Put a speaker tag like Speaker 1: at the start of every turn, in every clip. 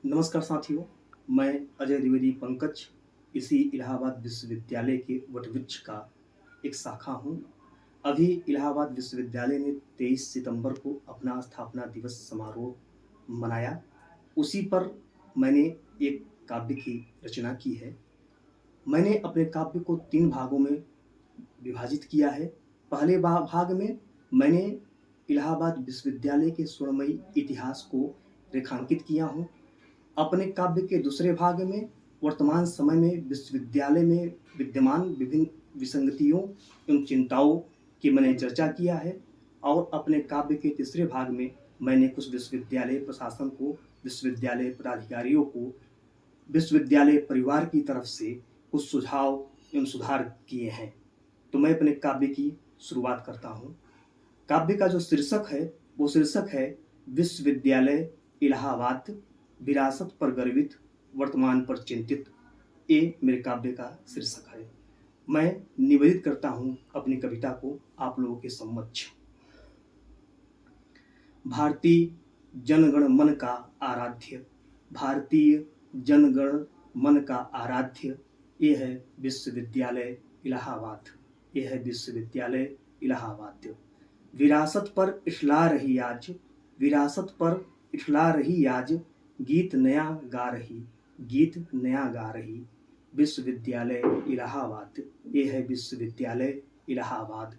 Speaker 1: नमस्कार साथियों, मैं अजय द्विवेदी पंकज इसी इलाहाबाद विश्वविद्यालय के वटवृक्ष का एक शाखा हूँ। अभी इलाहाबाद विश्वविद्यालय ने 23 सितंबर को अपना स्थापना दिवस समारोह मनाया। उसी पर मैंने एक काव्य की रचना की है। मैंने अपने काव्य को 3 भागों में विभाजित किया है। पहले भाग में मैंने इलाहाबाद विश्वविद्यालय के स्वर्णमयी इतिहास को रेखांकित किया हूँ। अपने काव्य के दूसरे भाग में वर्तमान समय में विश्वविद्यालय में विद्यमान विभिन्न विसंगतियों एवं चिंताओं की मैंने चर्चा किया है और अपने काव्य के तीसरे भाग में मैंने कुछ विश्वविद्यालय प्रशासन को, विश्वविद्यालय पदाधिकारियों को, विश्वविद्यालय परिवार की तरफ से कुछ सुझाव एवं सुधार किए हैं। तो मैं अपने काव्य की शुरुआत करता हूँ। काव्य का जो शीर्षक है वो शीर्षक है विश्वविद्यालय इलाहाबाद, विरासत पर गर्वित, वर्तमान पर चिंतित। ये मेरे काव्य का शीर्षक है। मैं निवेदित करता हूँ अपनी कविता को आप लोगों के समक्ष। भारतीय जनगण मन का आराध्य, भारतीय जनगण मन का आराध्य, ये है विश्वविद्यालय इलाहाबाद। ये है विश्वविद्यालय इलाहाबाद। विरासत पर इठला रही आज, विरासत पर इठला रही आज, गीत नया गा रही, गीत नया गा रही, विश्वविद्यालय इलाहाबाद। ये है विश्वविद्यालय इलाहाबाद।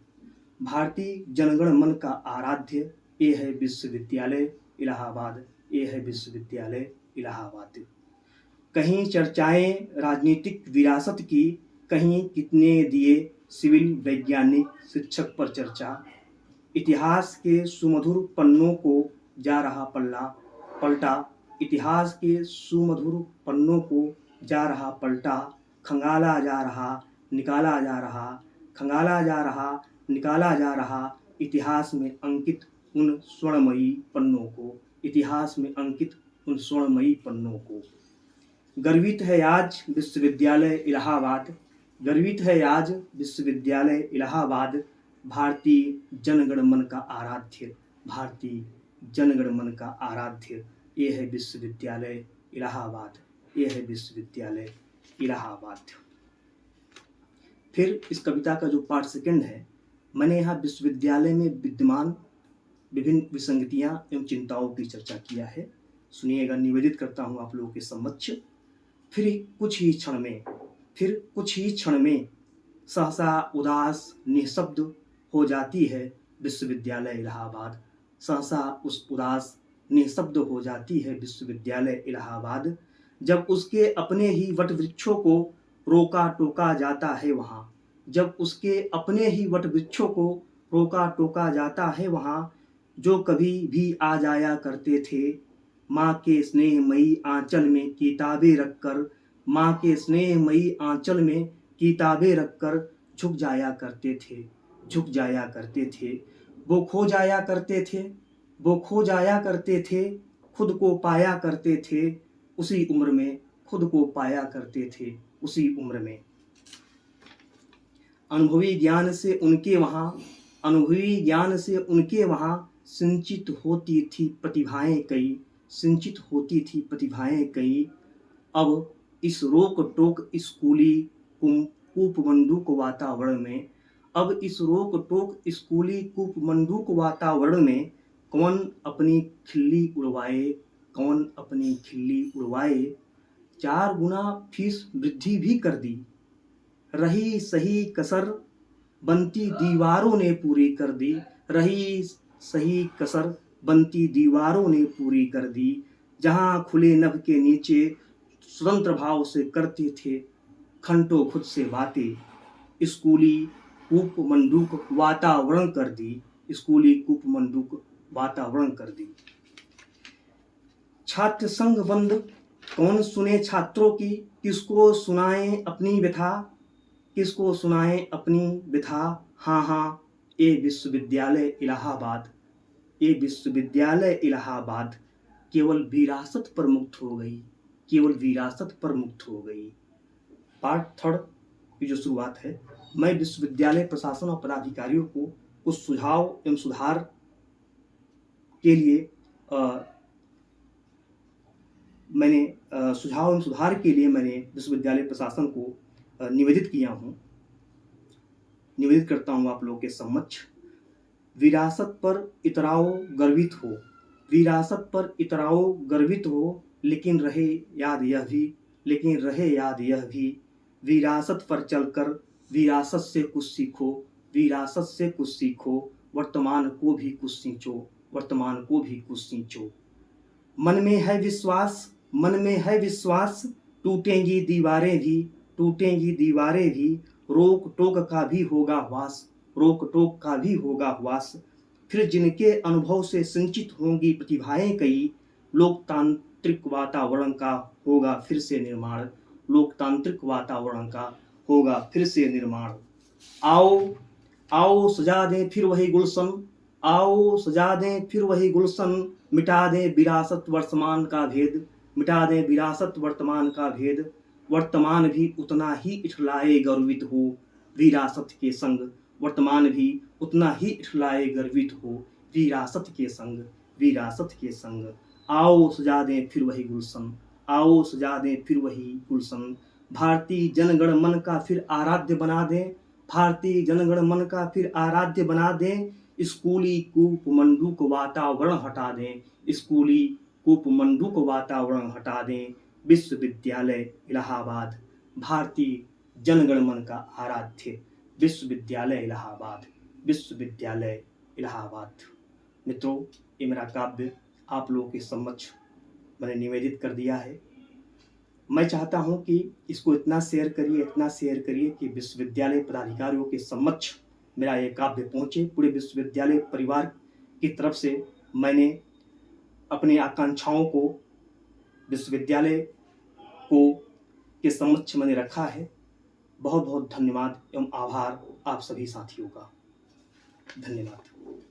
Speaker 1: भारतीय जनगण मन का आराध्य, ये है विश्वविद्यालय इलाहाबाद। ये है विश्वविद्यालय इलाहाबाद। कहीं चर्चाएं राजनीतिक विरासत की, कहीं कितने दिए सिविल वैज्ञानिक शिक्षक पर चर्चा। इतिहास के सुमधुर पन्नों को जा रहा पलटा, इतिहास के सुमधुर पन्नों को जा रहा पलटा, खंगाला जा रहा निकाला जा रहा, खंगाला जा रहा निकाला जा रहा, इतिहास में अंकित उन स्वर्णमयी पन्नों को, इतिहास में अंकित उन स्वर्णमयी पन्नों को। गर्वित है आज विश्वविद्यालय इलाहाबाद, गर्वित है आज विश्वविद्यालय इलाहाबाद, भारतीय जनगण मन का आराध्य, भारतीय जनगण मन का आराध्य। ये है विश्वविद्यालय इलाहाबाद। ये है विश्वविद्यालय इलाहाबाद। फिर इस कविता का जो पार्ट सेकंड है, मैंने यहाँ विश्वविद्यालय में विद्यमान विभिन्न विसंगतियां एवं चिंताओं की चर्चा किया है। सुनिएगा, निवेदित करता हूँ आप लोगों के समक्ष। फिर कुछ ही क्षण में सहसा उदास निःशब्द हो जाती है विश्वविद्यालय इलाहाबाद। सहसा उस उदास निःशब्द हो जाती है विश्वविद्यालय इलाहाबाद, जब उसके अपने ही वटवृक्षों को रोका टोका जाता है वहाँ, जब उसके अपने ही वटवृक्षों को रोका टोका जाता है वहाँ, जो कभी भी आ जाया करते थे माँ के स्नेहमयी आंचल में किताबें रखकर, माँ के स्नेहमयी आंचल में किताबें रखकर झुक जाया करते थे, झुक जाया करते थे। वो खो जाया करते थे, वो खो जाया करते थे, खुद को पाया करते थे उसी उम्र में, खुद को पाया करते थे उसी उम्र में। अनुभवी ज्ञान से उनके वहाँ, अनुभवी ज्ञान से उनके वहाँ सिंचित होती थी प्रतिभाएं कई, सिंचित होती थी प्रतिभाएं कई। अब इस रोक टोक स्कूली कूपमंडूक वातावरण में, अब इस रोक टोक स्कूली कूपमंडूक वातावरण में, कौन अपनी खिल्ली उड़वाए, कौन अपनी खिल्ली उड़वाए। 4 गुना फीस वृद्धि भी कर दी, रही सही कसर बनती दीवारों ने पूरी कर दी, रही सही कसर बनती दीवारों ने पूरी कर दी। जहाँ खुले नभ के नीचे स्वतंत्र भाव से करते थे घंटों खुद से बातें, स्कूली कूपमंडूक वातावरण कर दी, स्कूली कूपमंडूक वातावरण कर दी। छात्र संघ बंद, कौन सुने छात्रों की, किसको सुनाएं अपनी व्यथा, किसको सुनाएं अपनी व्यथा। हाँ हाँ, ये विश्वविद्यालय इलाहाबाद, ये विश्वविद्यालय इलाहाबाद केवल विरासत पर मुक्त हो गई, केवल विरासत पर मुक्त हो गई। पार्ट थर्ड की जो शुरुआत है, मैं विश्वविद्यालय प्रशासन और पदाधिकारियों को कुछ सुझाव एवं सुधार के लिए मैंने सुझाव एवं सुधार के लिए मैंने विश्वविद्यालय प्रशासन को निवेदित किया हूँ, निवेदित करता हूँ आप लोगों के समक्ष। विरासत पर इतराओ गर्वित हो, विरासत पर इतराओ गर्वित हो, लेकिन रहे याद यह भी, विरासत पर चलकर विरासत से कुछ सीखो, विरासत से कुछ सीखो, वर्तमान को भी कुछ सींचो, वर्तमान को भी कुछ सींचो। मन में है विश्वास, मन में है विश्वास, टूटेंगी दीवारें भी, टूटेंगी दीवारें भी, रोक टोक का भी होगा वास, रोक टोक का भी होगा वास। फिर जिनके अनुभव से सिंचित होंगी प्रतिभाएं कई, लोकतांत्रिक वातावरण का होगा फिर से निर्माण, लोकतांत्रिक वातावरण का होगा फिर से निर्माण। आओ आओ सजा दें फिर वही गुलशन, आओ सजा दें फिर वही गुलशन, मिटा दें विरासत वर्तमान का भेद, मिटा दें विरासत वर्तमान का भेद। वर्तमान भी उतना ही इठलाए गर्वित हो विरासत के संग, वर्तमान भी उतना ही इठलाए गर्वित हो विरासत के संग, विरासत के संग। आओ सजा दें फिर वही गुलशन, आओ सजा दें फिर वही गुलशन। भारतीय जनगण मन का फिर आराध्य बना दें, भारतीय जनगण मन का फिर आराध्य बना दें। स्कूली कूप मंडूक वातावरण हटा दें, स्कूली कूप मंडूक वातावरण हटा दें। विश्वविद्यालय इलाहाबाद भारतीय जनगण मन का आराध्य, विश्वविद्यालय इलाहाबाद, विश्वविद्यालय इलाहाबाद। मित्रों, ये मेरा काव्य आप लोगों के समक्ष मैंने निवेदित कर दिया है। मैं चाहता हूं कि इसको इतना शेयर करिए कि विश्वविद्यालय पदाधिकारियों के समक्ष मेरा ये काव्य पहुंचे। पूरे विश्वविद्यालय परिवार की तरफ से मैंने अपनी आकांक्षाओं को विश्वविद्यालय को के समक्ष मैंने रखा है। बहुत बहुत धन्यवाद एवं आभार आप सभी साथियों का। धन्यवाद।